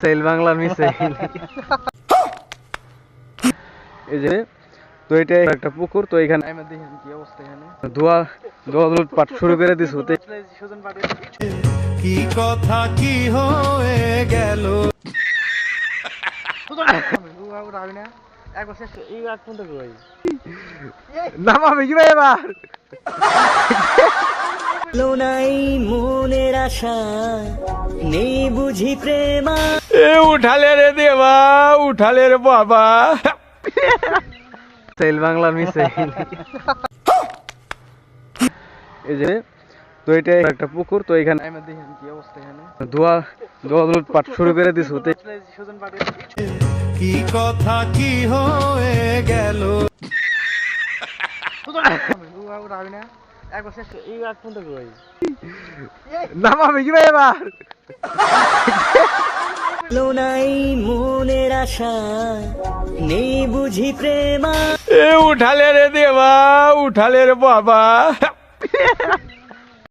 Missile, বাংলার missile. এই যে তো এটা একটা পুকুর, তো এখানে দেখেন কি অবস্থা, এখানে ধোয়া ধোয়া পাট শুরু করে দিছো। কি কথা কি হয়ে গেল। নামাবে কি ভাই এবার? নাই মনের আশা নেই বুঝি প্রেমা। এ উঠালে রে দেবা, উঠালে রে বাবা। মিসাইল, বাংলার মিসাইল। এই যে তো এটা একটা পুকুর, তো এখানে দেখেন কি অবস্থা, এখানে ধোয়া ধোয়া পাট শুরু করে দিছো। কি কথা কি হয়ে গেল। নামাবে কি ভাই এবার? নাই মনের আশা নেই বুঝি প্রেমা। এ উঠালে রে দেবা, উঠালে রে বাবা।